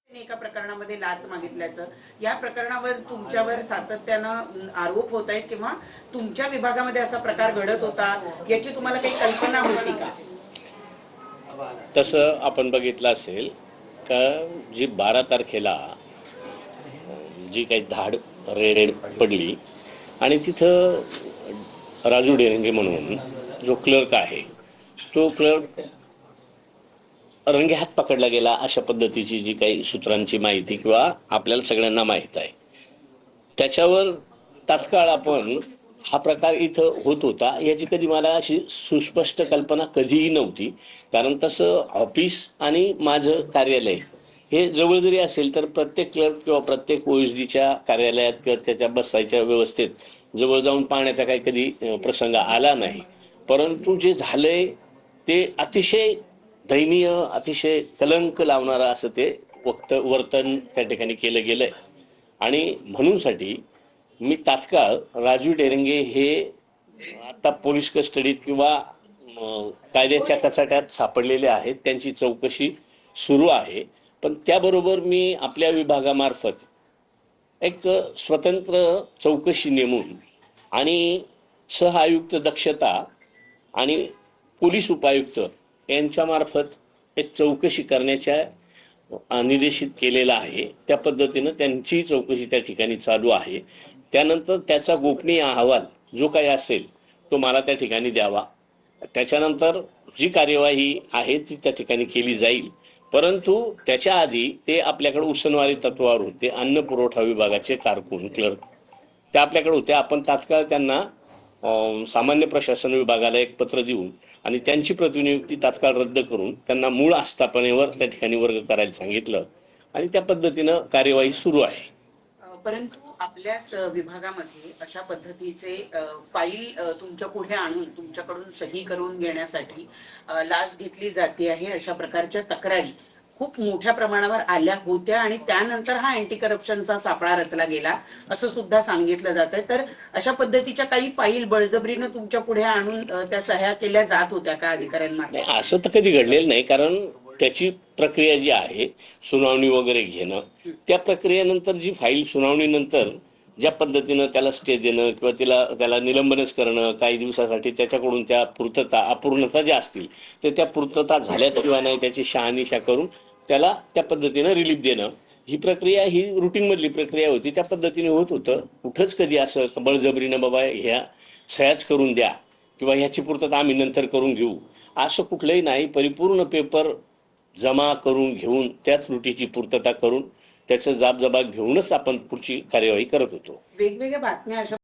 एका प्रकरणामध्ये लाच मागितल्याचं, या प्रकरणावर तुमच्यावर सातत्यानं आरोप होत आहेत किंवा तुमच्या विभागामध्ये असा प्रकार घडत होता याची तुम्हाला काही कल्पना होती का? तसं आपण बघितलं असेल का जी 12 तारखेला जी काही धाड रेड पडली आणि तिथं राजू डेरंगे म्हणून जो क्लर्क आहे तो क्लर्क रंगेहात पकडला गेला अशा पद्धतीची जी काही सूत्रांची माहिती किंवा आपल्याला सगळ्यांना माहीत आहे, त्याच्यावर तात्काळ आपण हा प्रकार इथं होत होता याची कधी मला अशी सुस्पष्ट कल्पना कधीही नव्हती. कारण तसं ऑफिस आणि माझं कार्यालय हे जवळ जरी असेल तर प्रत्येक क्लर्क किंवा प्रत्येक OSDच्या कार्यालयात किंवा त्याच्या बसायच्या व्यवस्थेत जवळ जाऊन पाहण्याचा काही कधी प्रसंग आला नाही. परंतु जे झालंय ते अतिशय दयनीय, अतिशय कलंक लावणारं असं ते वर्तन त्या ठिकाणी केलं गेलंय. आणि म्हणूनसाठी मी तात्काळ राजू डेरंगे हे आता पोलीस कस्टडीत किंवा कायद्याच्या कचाट्यात सापडलेले आहेत, त्यांची चौकशी सुरू आहे. पण त्याबरोबर मी आपल्या विभागामार्फत एक स्वतंत्र चौकशी नेमून आणि सहआयुक्त दक्षता आणि पोलीस उपायुक्त यांच्यामार्फत एक चौकशी करण्याच्या निर्देशित केलेला आहे. त्या पद्धतीनं त्यांची चौकशी त्या ठिकाणी चालू आहे. त्यानंतर त्याचा गोपनीय अहवाल जो काही असेल तो मला त्या ठिकाणी द्यावा. त्याच्यानंतर जी कार्यवाही आहे ती त्या ठिकाणी केली जाईल. परंतु त्याच्या आधी ते आपल्याकडे उसनवारी तत्वावर होते, अन्न पुरवठा विभागाचे कारकून क्लर्क ते आपल्याकडे होते. आपण तात्काळ त्यांना सामान्य प्रशासन विभागाला एक पत्र देऊन आणि त्यांची प्रतिनियुक्ती तात्काळ रद्द करून त्यांना मूळ आस्थापनेवर त्या ठिकाणी वर्ग करायला सांगितलं आणि त्या पद्धतीनं कार्यवाही सुरू आहे. परंतु आपल्याच विभागामध्ये अशा पद्धतीचे फाईल तुमच्या पुढे आणून तुमच्याकडून सही करून घेण्यासाठी लाच घेतली जाते आहे अशा प्रकारच्या तक्रारी खूप मोठ्या प्रमाणावर आल्या होत्या आणि त्यानंतर हा अँटी करप्शनचा सापळा रचला गेला असं सुद्धा सांगितलं जात आहे. तर अशा पद्धतीच्या काही फाईल बळजबरीनं तुमच्या पुढे आणून त्या सह्या केल्या जात होत्या का अधिकाऱ्यांना? असं तर कधी घडलेलं नाही. कारण त्याची प्रक्रिया जी आहे सुनावणी वगैरे घेणं, त्या प्रक्रियेनंतर जी फाईल सुनावणीनंतर ज्या पद्धतीनं त्याला स्टे देणं किंवा त्याला निलंबनच करणं, काही दिवसासाठी त्याच्याकडून त्या अपूर्णता ज्या असतील तर त्या पूर्तता झाल्यात किंवा नाही त्याची शहानिशा करून त्याला त्या पद्धतीनं रिलीफ देणं, ही प्रक्रिया ही रुटीनमधली प्रक्रिया होती. त्या पद्धतीने होत होतं. कुठंच कधी असं बळजबरीनं बाबा ह्या सह्याच करून द्या किंवा ह्याची पूर्तता आम्ही नंतर करून घेऊ असं कुठलंही नाही. परिपूर्ण पेपर जमा करून घेऊन त्याच त्रुटीची पूर्तता करून त्याचं जाब घेऊनच आपण पुढची कार्यवाही करत होतो. वेगवेगळ्या बातम्या अशा